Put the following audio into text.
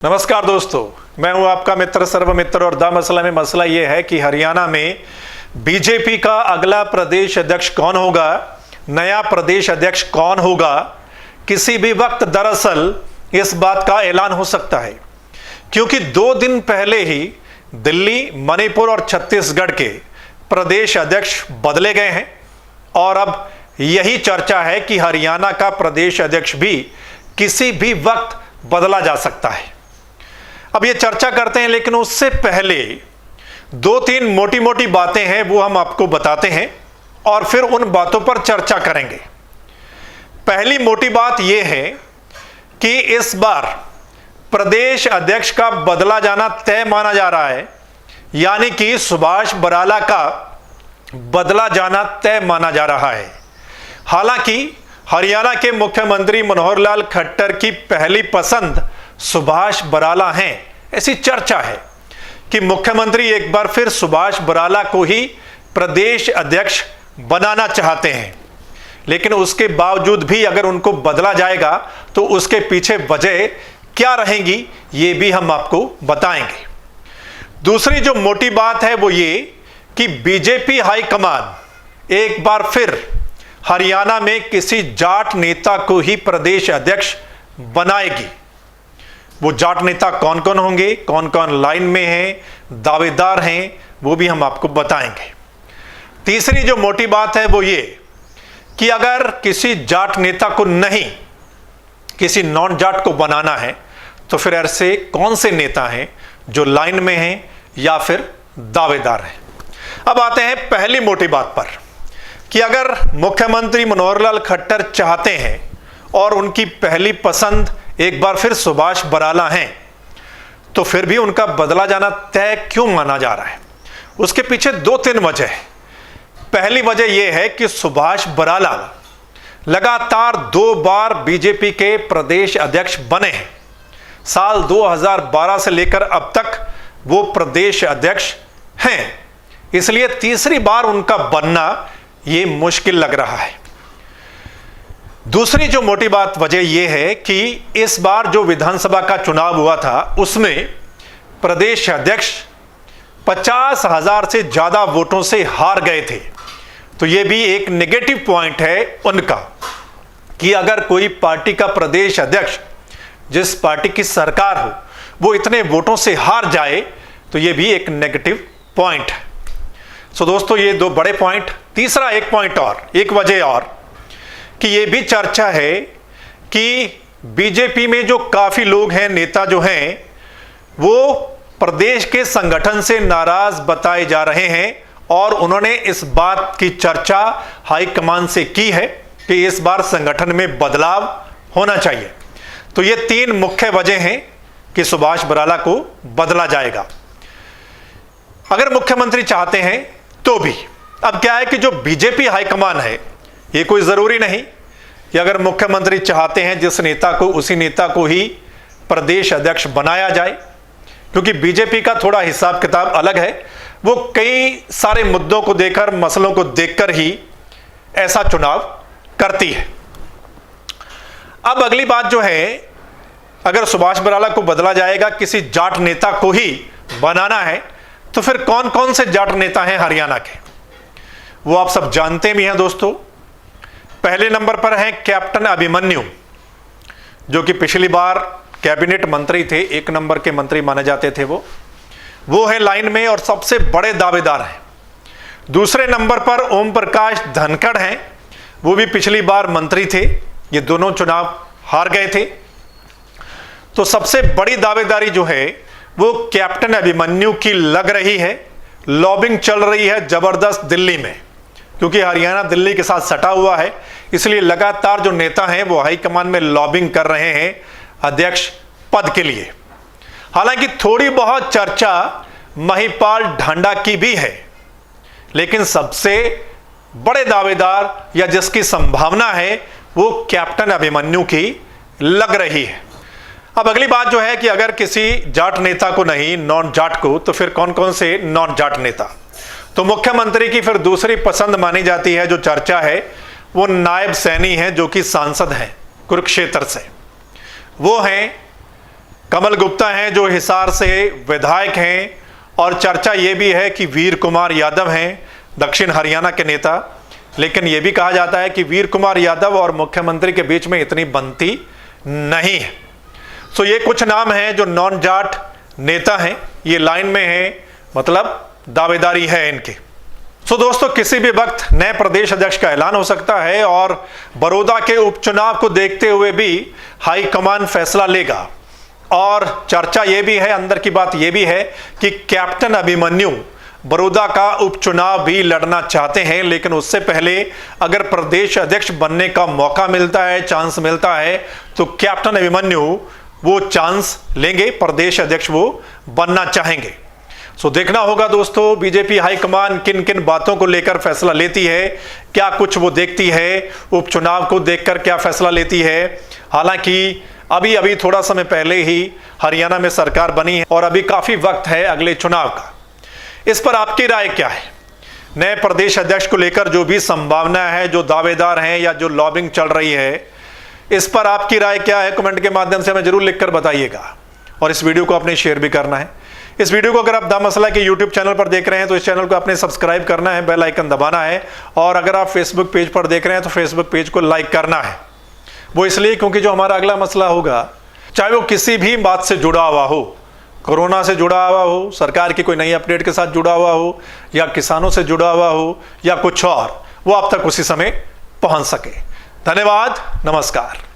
नमस्कार दोस्तों, मैं हूं आपका मित्र सर्वमित्र और द मसला में मसला यह है कि हरियाणा में बीजेपी का अगला प्रदेश अध्यक्ष कौन होगा, नया प्रदेश अध्यक्ष कौन होगा। किसी भी वक्त दरअसल इस बात का ऐलान हो सकता है, क्योंकि 2 दिन पहले ही दिल्ली, मणिपुर और छत्तीसगढ़ के प्रदेश अध्यक्ष बदले गए हैं और अब यही चर्चा है कि हरियाणा का प्रदेश अध्यक्ष भी किसी भी वक्त बदला जा सकता है। अब ये चर्चा करते हैं, लेकिन उससे पहले 2-3 मोटी मोटी बातें हैं, वो हम आपको बताते हैं और फिर उन बातों पर चर्चा करेंगे। पहली मोटी बात यह है कि इस बार प्रदेश अध्यक्ष का बदला जाना तय माना जा रहा है, यानी कि सुभाष बराला का बदला जाना तय माना जा रहा है। हालांकि हरियाणा के मुख्यमंत्री मनोहर लाल खट्टर की पहली पसंद सुभाष बराला हैं, ऐसी चर्चा है कि मुख्यमंत्री एक बार फिर सुभाष बराला को ही प्रदेश अध्यक्ष बनाना चाहते हैं। लेकिन उसके बावजूद भी अगर उनको बदला जाएगा तो उसके पीछे वजह क्या रहेंगी, ये भी हम आपको बताएंगे। दूसरी जो मोटी बात है वो ये कि बीजेपी हाईकमान एक बार फिर हरियाणा में किसी जाट नेता को ही प्रदेश अध्यक्ष बनाएगी। वो जाट नेता कौन कौन होंगे, कौन कौन लाइन में हैं, दावेदार हैं, वो भी हम आपको बताएंगे। तीसरी जो मोटी बात है वो ये कि अगर किसी जाट नेता को नहीं, किसी नॉन जाट को बनाना है तो फिर ऐसे कौन से नेता हैं जो लाइन में हैं या फिर दावेदार हैं। अब आते हैं पहली मोटी बात पर कि अगर मुख्यमंत्री मनोहर लाल खट्टर चाहते हैं और उनकी पहली पसंद एक बार फिर सुभाष बराला हैं, तो फिर भी उनका बदला जाना तय क्यों माना जा रहा है। उसके पीछे 2-3 वजह है। पहली वजह यह है कि सुभाष बराला लगातार 2 बार बीजेपी के प्रदेश अध्यक्ष बने हैं। साल 2012 से लेकर अब तक वो प्रदेश अध्यक्ष हैं, इसलिए तीसरी बार उनका बनना ये मुश्किल लग रहा है। दूसरी जो मोटी बात वजह यह है कि इस बार जो विधानसभा का चुनाव हुआ था उसमें प्रदेश अध्यक्ष 50,000 से ज्यादा वोटों से हार गए थे। तो यह भी एक नेगेटिव पॉइंट है उनका कि अगर कोई पार्टी का प्रदेश अध्यक्ष, जिस पार्टी की सरकार हो, वो इतने वोटों से हार जाए तो यह भी एक नेगेटिव पॉइंट है। सो दोस्तों, ये 2 बड़े पॉइंट। तीसरा एक पॉइंट और, एक वजह और कि ये भी चर्चा है कि बीजेपी में जो काफी लोग हैं, नेता जो हैं, वो प्रदेश के संगठन से नाराज बताए जा रहे हैं और उन्होंने इस बात की चर्चा हाईकमान से की है कि इस बार संगठन में बदलाव होना चाहिए। तो ये 3 मुख्य वजह हैं कि सुभाष बराला को बदला जाएगा अगर मुख्यमंत्री चाहते हैं तो भी। अब क्या है कि जो बीजेपी हाईकमान है, ये कोई जरूरी नहीं कि अगर मुख्यमंत्री चाहते हैं जिस नेता को, उसी नेता को ही प्रदेश अध्यक्ष बनाया जाए, क्योंकि बीजेपी का थोड़ा हिसाब किताब अलग है। वो कई सारे मुद्दों को देखकर, मसलों को देखकर ही ऐसा चुनाव करती है। अब अगली बात जो है, अगर सुभाष बराला को बदला जाएगा, किसी जाट नेता को ही बनाना है, तो फिर कौन कौन से जाट नेता हैं हरियाणा के, वो आप सब जानते भी हैं दोस्तों। पहले नंबर पर हैं कैप्टन अभिमन्यु, जो कि पिछली बार कैबिनेट मंत्री थे, 1 नंबर के मंत्री माने जाते थे। वो है लाइन में और सबसे बड़े दावेदार हैं। दूसरे नंबर पर ओम प्रकाश धनखड़ हैं, वो भी पिछली बार मंत्री थे, ये दोनों चुनाव हार गए थे। तो सबसे बड़ी दावेदारी जो है वो कैप्टन अभिमन्यु की लग रही है। लॉबिंग चल रही है जबरदस्त दिल्ली में, क्योंकि हरियाणा दिल्ली के साथ सटा हुआ है, इसलिए लगातार जो नेता हैं वो हाईकमान में लॉबिंग कर रहे हैं अध्यक्ष पद के लिए। हालांकि थोड़ी बहुत चर्चा महिपाल ढांडा की भी है, लेकिन सबसे बड़े दावेदार या जिसकी संभावना है वो कैप्टन अभिमन्यु की लग रही है। अब अगली बात जो है कि अगर किसी जाट नेता को नहीं, नॉन जाट को, तो फिर कौन कौन से नॉन जाट नेता। तो मुख्यमंत्री की फिर दूसरी पसंद मानी जाती है, जो चर्चा है, वो नायब सैनी है, जो कि सांसद हैं कुरुक्षेत्र से। वो हैं कमल गुप्ता हैं जो हिसार से विधायक हैं, और चर्चा ये भी है कि वीर कुमार यादव हैं दक्षिण हरियाणा के नेता। लेकिन यह भी कहा जाता है कि वीर कुमार यादव और मुख्यमंत्री के बीच में इतनी बनती नहीं है। सो ये कुछ नाम हैं जो नॉन जाट नेता हैं, ये लाइन में हैं, मतलब दावेदारी है इनकी। सो दोस्तों, किसी भी वक्त नए प्रदेश अध्यक्ष का ऐलान हो सकता है और बड़ौदा के उपचुनाव को देखते हुए भी हाईकमान फैसला लेगा। और चर्चा यह भी है, अंदर की बात यह भी है कि कैप्टन अभिमन्यु बड़ौदा का उपचुनाव भी लड़ना चाहते हैं। लेकिन उससे पहले अगर प्रदेश अध्यक्ष बनने का मौका मिलता है, चांस मिलता है, तो कैप्टन अभिमन्यु वो चांस लेंगे, प्रदेश अध्यक्ष वो बनना चाहेंगे। सो देखना होगा दोस्तों, बीजेपी हाईकमान किन किन बातों को लेकर फैसला लेती है, क्या कुछ वो देखती है, उपचुनाव को देखकर क्या फैसला लेती है। हालांकि अभी थोड़ा समय पहले ही हरियाणा में सरकार बनी है और अभी काफी वक्त है अगले चुनाव का। इस पर आपकी राय क्या है? नए प्रदेश अध्यक्ष को लेकर जो भी संभावना है, जो दावेदार हैं या जो लॉबिंग चल रही है, इस पर आपकी राय क्या है? कमेंट के माध्यम से हमें जरूर लिखकर बताइएगा। और इस वीडियो को आपने शेयर भी करना है। इस वीडियो को अगर आप द मसला के यूट्यूब चैनल पर देख रहे हैं तो इस चैनल को आपने सब्सक्राइब करना है, बेल आइकन दबाना है। और अगर आप फेसबुक पेज पर देख रहे हैं तो फेसबुक पेज को लाइक करना है। वो इसलिए क्योंकि जो हमारा अगला मसला होगा, चाहे वो किसी भी बात से जुड़ा हुआ हो, कोरोना से जुड़ा हुआ हो, सरकार की कोई नई अपडेट के साथ जुड़ा हुआ हो, या किसानों से जुड़ा हुआ हो, या कुछ और, वो आप तक उसी समय पहुंच सके। धन्यवाद, नमस्कार।